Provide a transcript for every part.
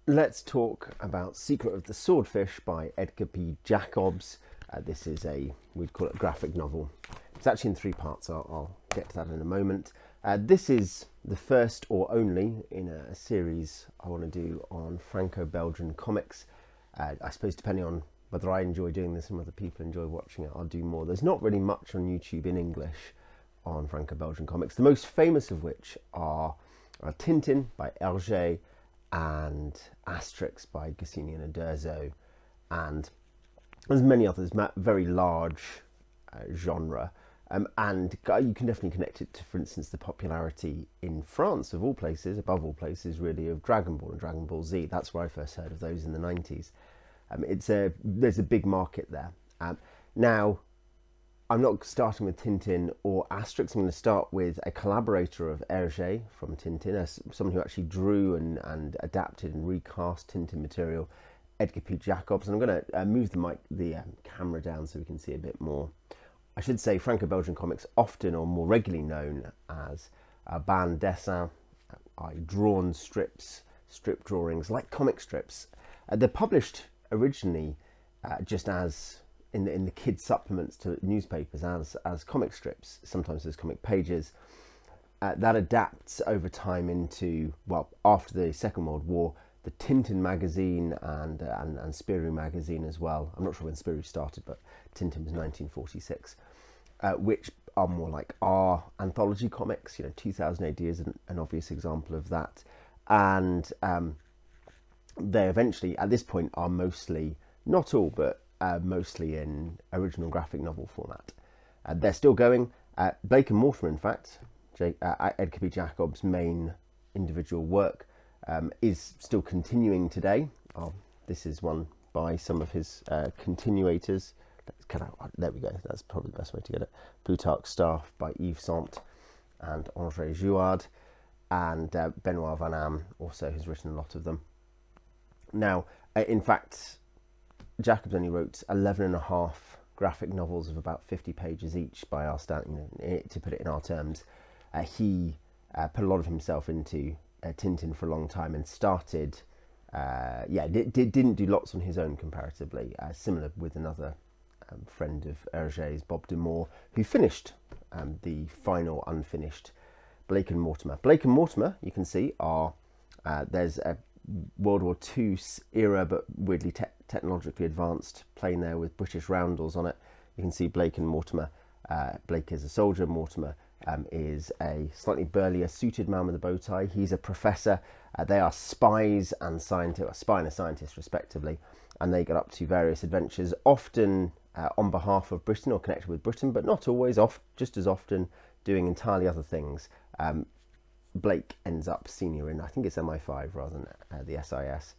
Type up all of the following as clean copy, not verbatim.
let's talk about Secret of the Swordfish by Edgar P. Jacobs. This is we'd call it a graphic novel. It's actually in 3 parts. I'll get to that in a moment. This is the first or only in a series I want to do on Franco-Belgian comics. I suppose depending on whether I enjoy doing this and whether people enjoy watching it, I'll do more. There's not really much on YouTube in English on Franco-Belgian comics, the most famous of which are Tintin by Edgar and Asterix by Goscinny and Uderzo, and there's many others, very large genre, and you can definitely connect it to, for instance, the popularity in France, of all places, above all places really, of Dragon Ball and Dragon Ball Z. That's where I first heard of those in the 90s. There's a big market there. Now, I'm not starting with Tintin or Asterix. I'm going to start with a collaborator of Hergé from Tintin, someone who actually drew and adapted and recast Tintin material, Edgar P. Jacobs. And I'm going to move the camera down so we can see a bit more. I should say Franco-Belgian comics, often or more regularly known as bande dessin, drawn strips, strip drawings, like comic strips. They're published originally just as in the kids' supplements to newspapers as comic strips, sometimes as comic pages. That adapts over time into, well, after the Second World War, the Tintin Magazine and Spirou Magazine as well. I'm not sure when Spirou started, but Tintin was 1946, which are more like our anthology comics. 2000 AD is an obvious example of that. And they eventually, at this point, are mostly, not all, but mostly in original graphic novel format. They're still going. Blake and Mortimer, in fact, Edgar P. Jacobs' main individual work, is still continuing today. This is one by some of his continuators. There we go, that's probably the best way to get it. Plutarch's Staff by Yves Sant and André Jouard, and Benoit Van Am also has written a lot of them. Now, in fact, Jacobs only wrote 11.5 graphic novels of about 50 pages each by our standard, to put it in our terms. He put a lot of himself into Tintin for a long time and started, didn't do lots on his own comparatively, similar with another friend of Hergé's, Bob de Moor, who finished the final unfinished Blake and Mortimer. Blake and Mortimer, you can see, are, there's a World War II era, but weirdly technologically advanced plane there with British roundels on it. You can see Blake and Mortimer. Blake is a soldier, Mortimer is a slightly burlier suited man with a bow tie. He's a professor. They are spies and scientists, a spy and a scientist respectively, and they get up to various adventures, often on behalf of Britain or connected with Britain, but not always, just as often doing entirely other things. Blake ends up senior in, I think it's MI5 rather than the SIS.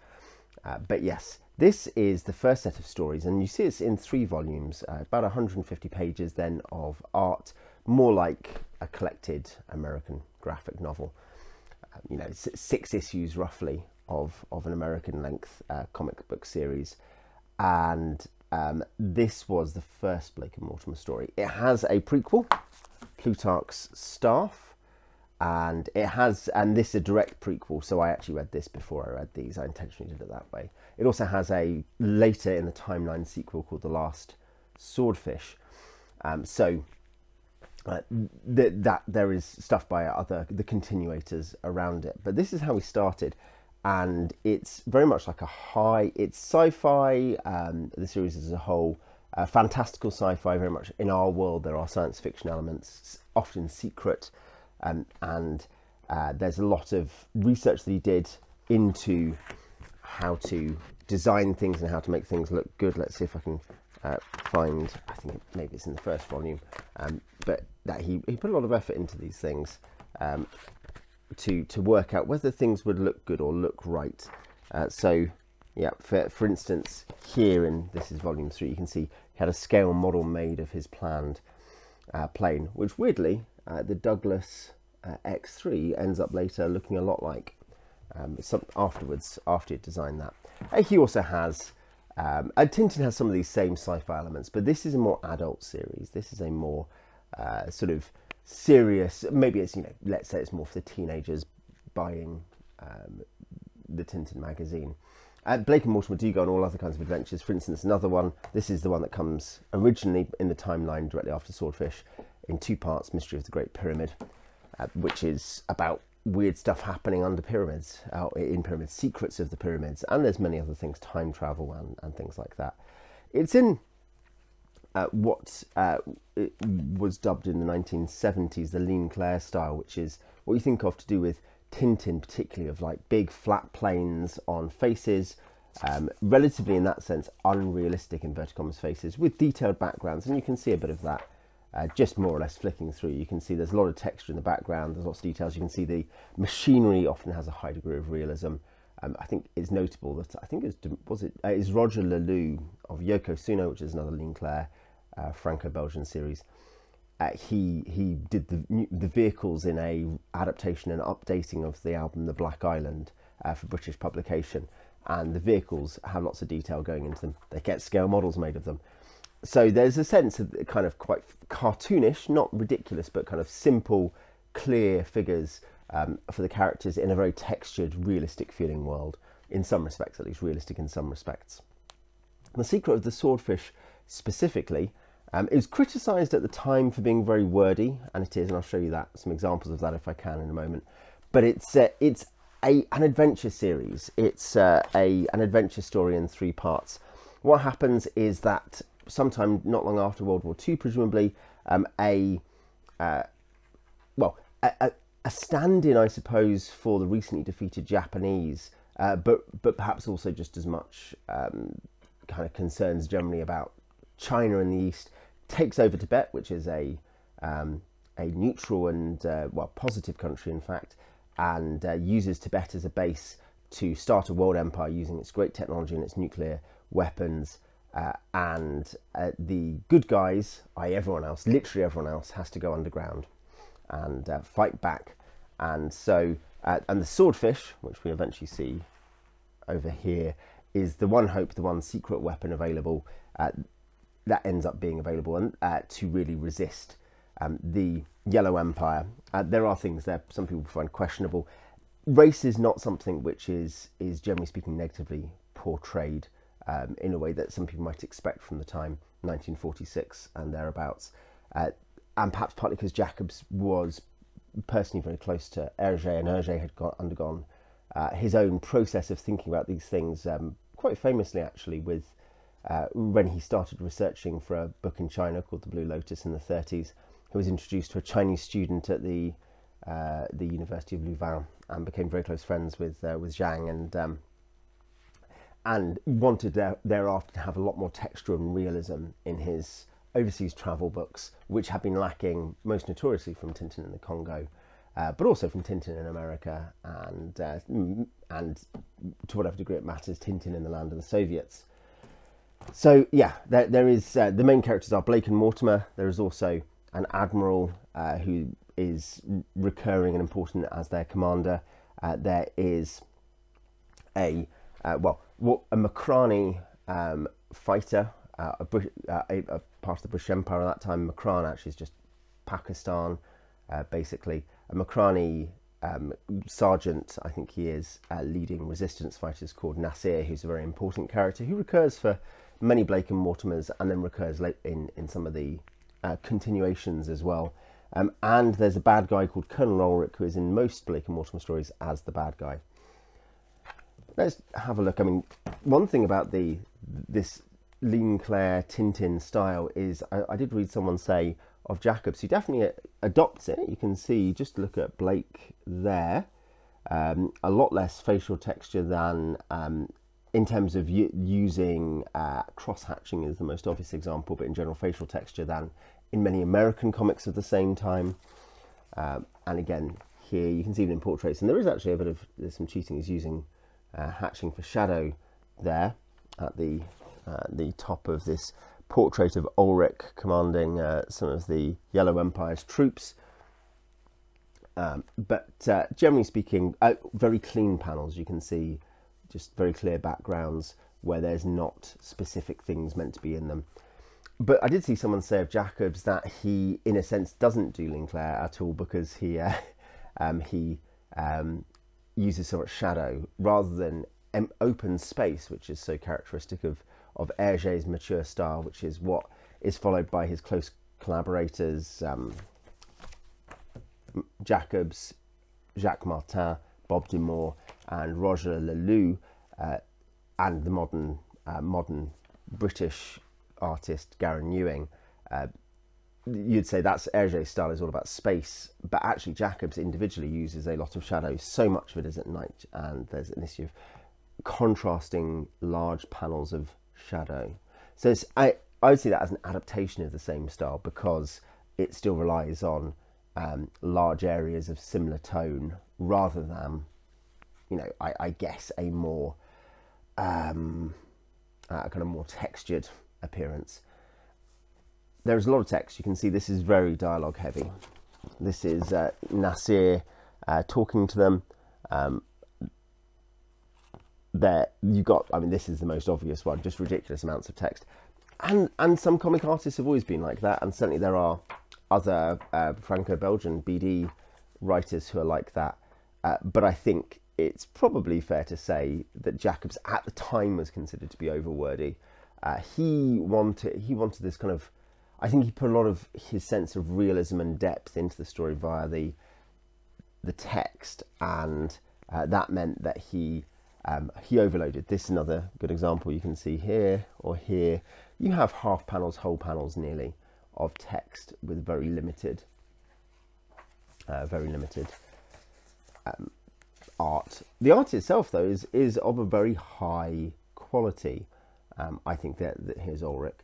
But yes, this is the first set of stories, and you see it's in 3 volumes, about 150 pages then of art, more like a collected American graphic novel. 6 issues roughly of an American length comic book series. And this was the first Blake and Mortimer story. It has a prequel, Plutarch's Staff, and this is a direct prequel, so I actually read this before I read these. I intentionally did it that way. It also has a later in the timeline sequel called The Last Swordfish. There is stuff by the continuators around it, but this is how we started, and it's very much like it's sci-fi, the series as a whole, fantastical sci-fi, very much in our world. There are science fiction elements, often secret. And there's a lot of research that he did into how to design things and how to make things look good. Let's see if I can find, I think maybe it's in the first volume, but that he put a lot of effort into these things to work out whether things would look good or look right. For instance, here this is volume 3, you can see he had a scale model made of his planned plane, which weirdly, the Douglas X3 ends up later looking a lot like afterwards, after he designed that. He also has, Tintin has some of these same sci-fi elements, but this is a more adult series. This is a more sort of serious, maybe it's, let's say it's more for the teenagers buying the Tintin Magazine. Blake and Mortimer do go on all other kinds of adventures. For instance, another one, this is the one that comes originally in the timeline directly after Swordfish, in 2 parts, Mystery of the Great Pyramid, which is about weird stuff happening under pyramids, in pyramids, secrets of the pyramids, and there's many other things, time travel and things like that. It's in what it was dubbed in the 1970s the Lean Claire style, which is what you think of to do with Tintin, particularly of like big flat planes on faces, relatively in that sense unrealistic inverted commas faces with detailed backgrounds, and you can see a bit of that just more or less flicking through. You can see there's a lot of texture in the background, there's lots of details. You can see the machinery often has a high degree of realism. I think it's notable that I think it's Roger Leloup of Yokozuna, which is another Lean Claire Franco-Belgian series. He did the vehicles in a adaptation and updating of the album The Black Island for British publication, and the vehicles have lots of detail going into them. They get scale models made of them, so there's a sense of kind of quite cartoonish, not ridiculous, but kind of simple, clear figures for the characters in a very textured, realistic feeling world, in some respects at least, realistic in some respects. The Secret of the Swordfish specifically, it was criticised at the time for being very wordy, and it is, and I'll show you some examples of that if I can in a moment. But it's an adventure series. It's an adventure story in 3 parts. What happens is that sometime not long after World War II, presumably, a stand-in, I suppose, for the recently defeated Japanese, but perhaps also just as much kind of concerns generally about China in the East, takes over Tibet, which is a neutral and positive country, in fact, and uses Tibet as a base to start a world empire using its great technology and its nuclear weapons. And the good guys, i.e. everyone else, literally everyone else, has to go underground and fight back. And so, and the Swordfish, which we eventually see over here, is the one hope, the one secret weapon available that ends up being available and to really resist the Yellow Empire. There are things there some people find questionable. Race is not something which is generally speaking negatively portrayed in a way that some people might expect from the time, 1946 and thereabouts, and perhaps partly because Jacobs was personally very close to Hergé, and Hergé had undergone his own process of thinking about these things, quite famously actually, with when he started researching for a book in China called The Blue Lotus in the 30s. He was introduced to a Chinese student at the University of Louvain and became very close friends with Zhang, and wanted thereafter to have a lot more texture and realism in his overseas travel books, which have been lacking most notoriously from Tintin in the Congo, but also from Tintin in America, and to whatever degree it matters, Tintin in the land of the Soviets. So yeah, there is the main characters are Blake and Mortimer. There is also an admiral who is recurring and important as their commander. There is a Makrani fighter, a part of the British Empire at that time. Makran actually is just Pakistan, basically. A Makrani sergeant, I think he is, leading resistance fighters called Nasir, who's a very important character who recurs for many Blake and Mortimers and then recurs late in some of the continuations as well. And there's a bad guy called Colonel Ulrich, who is in most Blake and Mortimer stories as the bad guy. Let's have a look. I mean, one thing about this Lean Claire Tintin style is I did read someone say of Jacobs, he definitely adopts it. You can see, just look at Blake there, a lot less facial texture than in terms of using cross-hatching is the most obvious example, but in general facial texture than in many American comics of the same time. And again, here you can see it in portraits, and there is actually there's some cheating. He's using hatching for shadow there at the top of this portrait of Ulrich commanding some of the Yellow Empire's troops. But generally speaking, very clean panels. You can see just very clear backgrounds where there's not specific things meant to be in them. But I did see someone say of Jacobs that he, in a sense, doesn't do Lean Claire at all, because he uses so much shadow rather than open space, which is so characteristic of Hergé's mature style, which is what is followed by his close collaborators, Jacobs, Jacques Martin, Bob Dumont, and Roger Leloup, and the modern British artist Garen Ewing. You'd say that's Hergé's style is all about space, but actually Jacobs individually uses a lot of shadow. So much of it is at night, and there's an issue of contrasting large panels of shadow. So I would see that as an adaptation of the same style, because it still relies on large areas of similar tone rather than, you know, I guess a more kind of more textured appearance. There's a lot of text. You can see this is very dialogue heavy. This is Nasir talking to them. There you got, I mean, this is the most obvious one, just ridiculous amounts of text. And some comic artists have always been like that, and certainly there are other Franco-Belgian BD writers who are like that. But I think it's probably fair to say that Jacobs at the time was considered to be overwordy. He wanted this kind of, I think he put a lot of his sense of realism and depth into the story via the text, and that meant that he overloaded. This is another good example. You can see here or here, you have half panels, whole panels nearly, of text with very limited art. The art itself, though, is of a very high quality. I think that here's Ulrich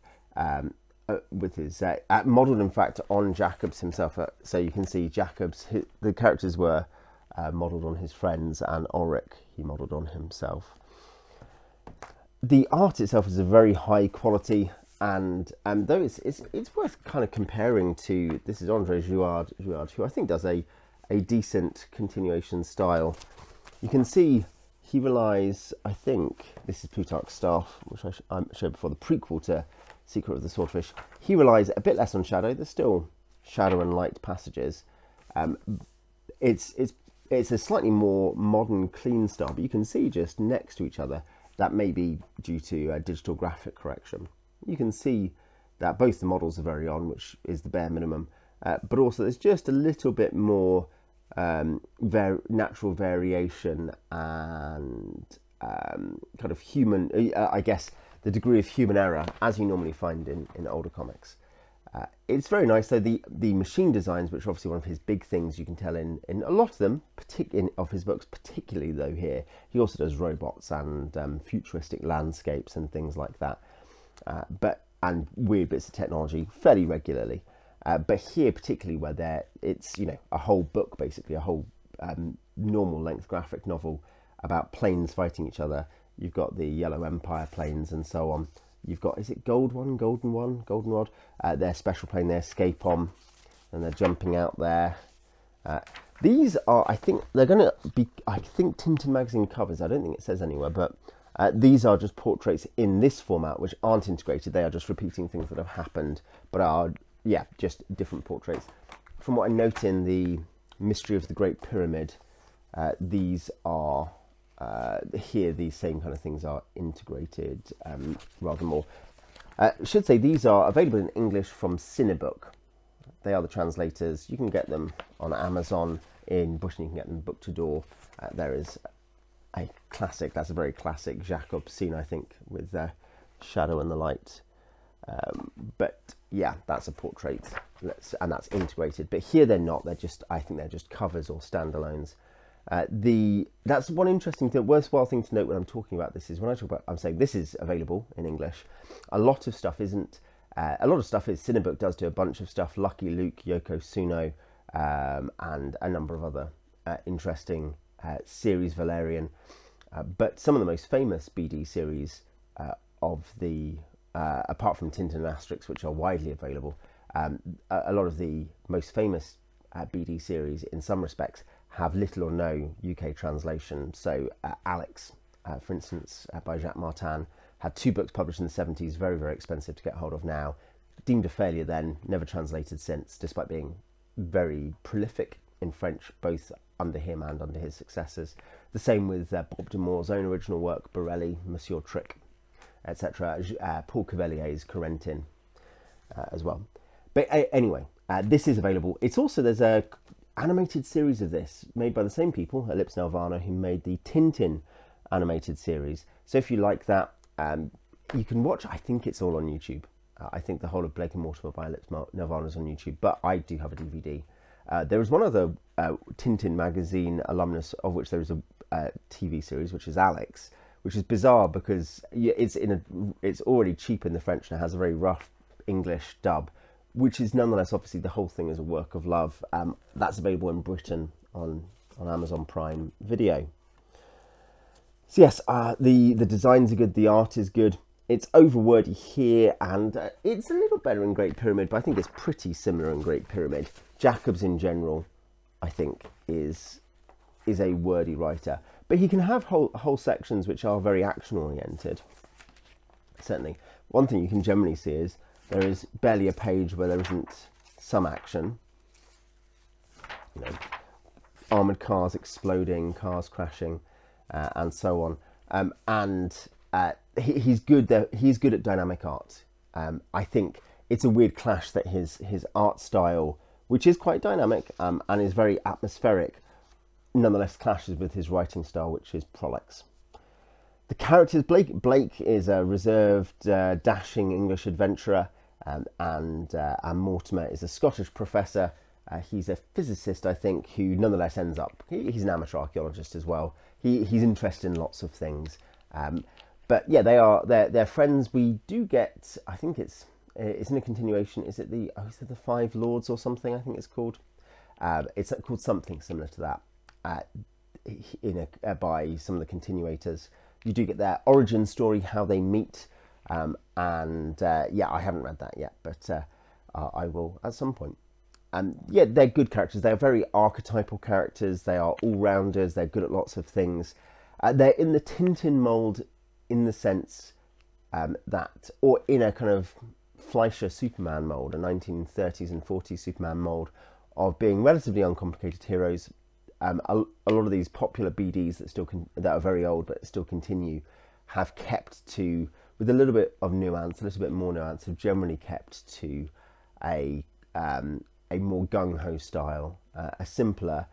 with his modelled, in fact, on Jacobs himself. So you can see Jacobs, the characters were modelled on his friends, and Ulrich he modelled on himself. The art itself is a very high quality, and though it's worth kind of comparing to, this is Andre Jouard, who I think does a decent continuation style. You can see he relies, I think, this is Plutarch's Staff, which I showed before, the prequel to Secret of the Swordfish. He relies a bit less on shadow. There's still shadow and light passages. It's a slightly more modern, clean style, but you can see just next to each other, that may be due to digital graphic correction. You can see that both the models are very on, which is the bare minimum, but also there's just a little bit more natural variation and kind of human, I guess, the degree of human error, as you normally find in older comics. It's very nice, though. The machine designs, which are obviously one of his big things, you can tell in a lot of them, of his books, particularly though here. He also does robots and futuristic landscapes and things like that, and weird bits of technology fairly regularly. But here, particularly where it's, you know, a whole book, basically a whole normal length graphic novel about planes fighting each other. You've got the Yellow Empire planes and so on. You've got, is it Goldenrod? Their special plane, they escape on, and they're jumping out there. These are, I think, they're going to be, I think, Tintin Magazine covers. I don't think it says anywhere, but these are just portraits in this format, which aren't integrated. They are just repeating things that have happened, but are, yeah, just different portraits. From what I note in the Mystery of the Great Pyramid, these are, here these same kind of things are integrated rather more. I should say these are available in English from Cinebook. They are the translators. You can get them on Amazon. In Bushnell you can get them book to door. There is a classic, that's a very classic Jacobs scene, I think, with the shadow and the light. But yeah, that's a portrait, and that's integrated. But here they're not. They're just, I think they're just covers or standalones. That's one interesting thing, worthwhile thing to note when I'm talking about this is when I talk about, I'm saying this is available in English. A lot of stuff isn't. A lot of stuff is, Cinebook does do a bunch of stuff. Lucky Luke, Yoko Tsuno, and a number of other interesting series, Valerian. But some of the most famous BD series of the, apart from Tintin and Asterix, which are widely available, a lot of the most famous BD series in some respects have little or no UK translation. So Alex, for instance, by Jacques Martin, had 2 books published in the 70s, very, very expensive to get hold of now. Deemed a failure then, never translated since, despite being very prolific in French, both under him and under his successors. The same with Bob de Moore's own original work, Borelli, Monsieur Trick, etc. Paul Cavalier's Corentin as well. But anyway, this is available. It's also, there's a animated series of this made by the same people, Ellipse Nelvana, who made the Tintin animated series. So if you like that, you can watch. I think it's all on YouTube. I think the whole of Blake and Mortimer by Ellipse Nelvana is on YouTube, but I do have a DVD. There is one other Tintin Magazine alumnus, of which there is a TV series, which is Alex, which is bizarre because it's already cheap in the French and it has a very rough English dub, which is nonetheless, obviously, the whole thing is a work of love. That's available in Britain on Amazon Prime Video. So yes, the designs are good, the art is good. It's overwordy here, and it's a little better in Great Pyramid, but I think it's pretty similar in Great Pyramid. Jacobs in general, I think, is a wordy writer, but he can have whole sections which are very action-oriented. Certainly, one thing you can generally see is there is barely a page where there isn't some action. You know, armoured cars exploding, cars crashing, and so on. He's good. He's good at dynamic art. I think it's a weird clash that his art style, which is quite dynamic and is very atmospheric, nonetheless clashes with his writing style, which is prolix. The characters, Blake is a reserved, dashing English adventurer, and Mortimer is a Scottish professor. He's a physicist, I think, who nonetheless ends up, he's an amateur archaeologist as well. He's interested in lots of things. But yeah, they're friends. We do get, I think it's in a continuation. Is it the Five Lords or something? I think it's called. It's called something similar to that. By some of the continuators, you do get their origin story, how they meet, yeah, I haven't read that yet, but I will at some point. Yeah, they're good characters. They're very archetypal characters. They are all-rounders. They're good at lots of things. They're in the Tintin mould, in the sense that, or in a kind of Fleischer Superman mould, a 1930s and 40s Superman mould, of being relatively uncomplicated heroes. A lot of these popular BDs that are very old but still continue have kept to, with a little bit of nuance, a little bit more nuance, have generally kept to a more gung-ho style, a simpler,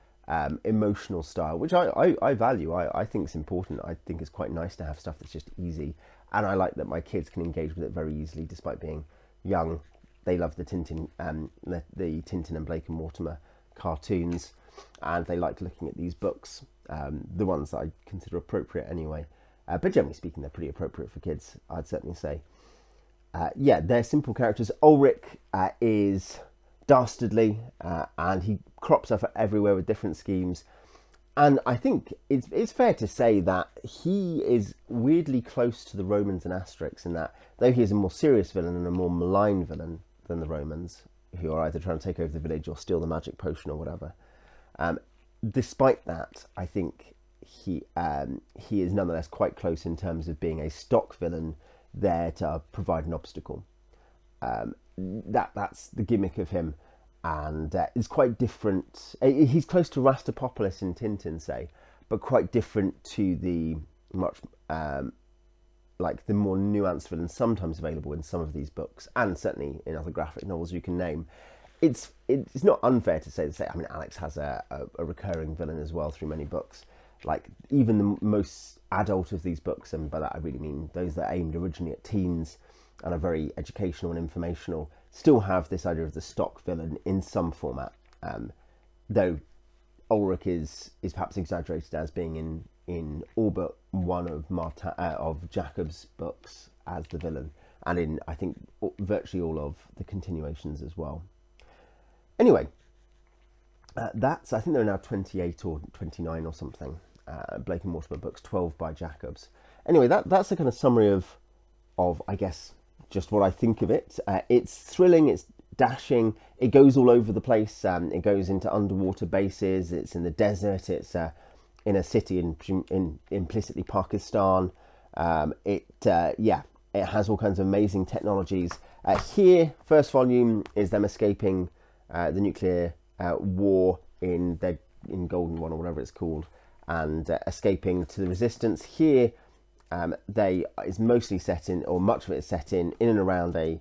emotional style, which I value. I think it's important. I think it's quite nice to have stuff that's just easy, and I like that my kids can engage with it very easily despite being young. They love the Tintin, the Tintin and Blake and Mortimer cartoons, and they like looking at these books, the ones that I consider appropriate anyway, but generally speaking they're pretty appropriate for kids, I'd certainly say. Yeah, they're simple characters. Ulrich is dastardly, and he crops up everywhere with different schemes, and I think it's fair to say that he is weirdly close to the Romans and Asterix, in that though he is a more serious villain and a more malign villain than the Romans, who are either trying to take over the village or steal the magic potion or whatever, despite that, I think he is nonetheless quite close in terms of being a stock villain there to provide an obstacle. That's the gimmick of him, and it's quite different. He's close to Rastapopoulos in Tintin, say, but quite different to the much like the more nuanced villains sometimes available in some of these books, and certainly in other graphic novels you can name. It's not unfair to say. I mean, Alex has a recurring villain as well through many books. Like even the most adult of these books, and by that I really mean those that are aimed originally at teens and are very educational and informational, still have this idea of the stock villain in some format. Though Ulrich is perhaps exaggerated as being in all but one of Jacob's books as the villain, and in I think virtually all of the continuations as well. Anyway, I think there are now 28 or 29 or something Blake and Mortimer books, 12 by Jacobs. Anyway, that's a kind of summary of I guess just what I think of it. It's thrilling, it's dashing, it goes all over the place. It goes into underwater bases, it's in the desert, it's in a city in implicitly Pakistan. It has all kinds of amazing technologies. Here, first volume is them escaping the nuclear war in Golden One or whatever it's called, and escaping to the resistance. Here is mostly set in, or much of it is set in and around a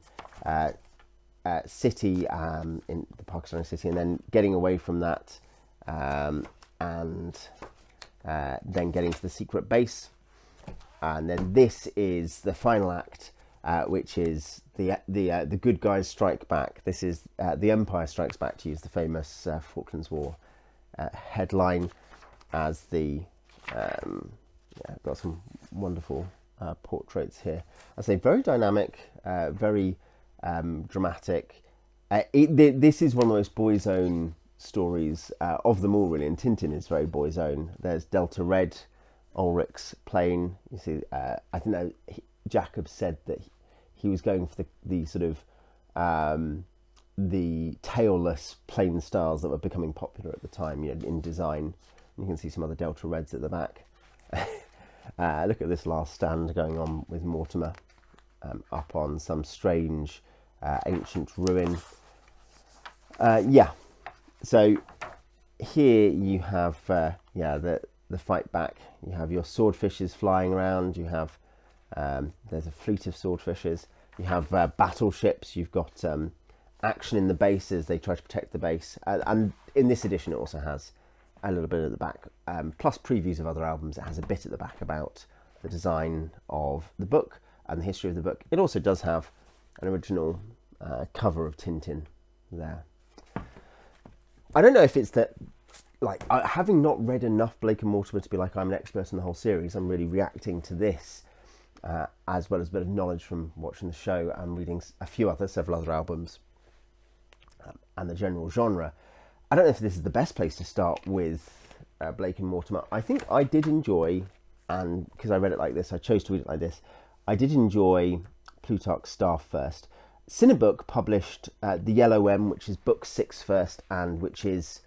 city, in the Pakistani city, and then getting away from that, and then getting to the secret base. And then this is the final act, which is the good guys strike back. This is the Empire Strikes Back, to use the famous Falklands War headline, as the got some wonderful portraits here. I say very dynamic, very dramatic. This is one of the most boys' own stories of them all, really, and Tintin is very boys' own. There's Delta Red, Ulrich's plane. You see, I think that Jacob said that he was going for the sort of the tailless plane styles that were becoming popular at the time, you know, in design. You can see some other Delta Reds at the back. Look at this last stand going on with Mortimer up on some strange ancient ruin. Yeah, so here you have the fight back. You have your swordfishes flying around. You have there's a fleet of swordfishes. You have battleships. You've got action in the base as they try to protect the base. And in this edition, it also has a little bit at the back, plus previews of other albums. It has a bit at the back about the design of the book and the history of the book. It also does have an original cover of Tintin there. I don't know if it's that, like, having not read enough Blake and Mortimer to be like I'm an expert in the whole series, I'm really reacting to this, as well as a bit of knowledge from watching the show and reading several other albums, and the general genre. I don't know if this is the best place to start with Blake and Mortimer. I think I did enjoy, and because I read it like this, I chose to read it like this, I did enjoy Plutarch's Staff first. Cinebook published The Yellow M, which is book 6 first, and which is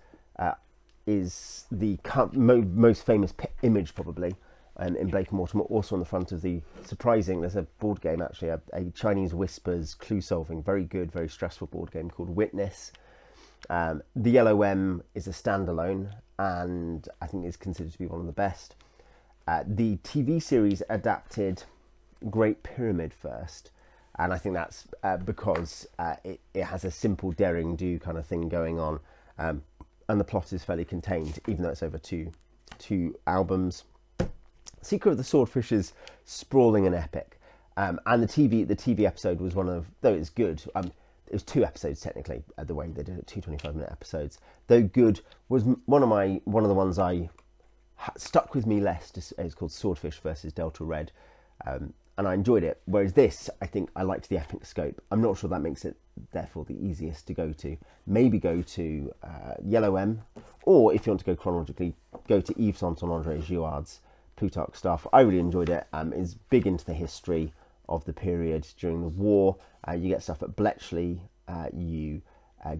the most famous image probably in Blake and Mortimer. Also on the front of the there's a board game actually, a Chinese whispers clue solving, very good, very stressful board game called Witness. The Yellow M is a standalone, and I think is considered to be one of the best. The TV series adapted Great Pyramid first, and I think that's because it has a simple daring do kind of thing going on, and the plot is fairly contained, even though it's over two albums. Secret of the Swordfish is sprawling and epic, and the TV episode was one of, though it's good, it was 2 episodes technically, the way they did it, 2 25-minute episodes. Though good, was one of the ones I stuck with me less. It's called Swordfish versus Delta Red, and I enjoyed it. Whereas this, I think I liked the epic scope. I'm not sure that makes it therefore the easiest to go to. Maybe go to Yellow M, or if you want to go chronologically, go to Yves Saint-Honoré Girouard's Plutarch's Staff. I really enjoyed it. It's big into the history of the period during the war. You get stuff at Bletchley. You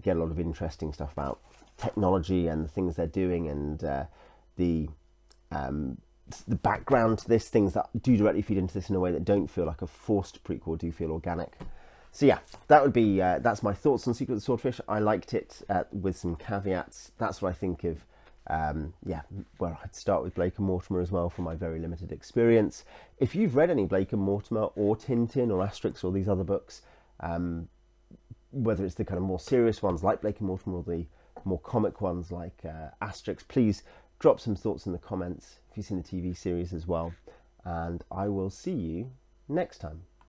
get a lot of interesting stuff about technology and the things they're doing, and the background to this, things that do directly feed into this in a way that don't feel like a forced prequel, do feel organic. So yeah, that would be that's my thoughts on Secret of the Swordfish. I liked it with some caveats. That's what I think of. Well, I'd start with Blake and Mortimer as well from my very limited experience. If you've read any Blake and Mortimer or Tintin or Asterix or these other books, whether it's the kind of more serious ones like Blake and Mortimer or the more comic ones like Asterix, please drop some thoughts in the comments if you've seen the TV series as well, and I will see you next time.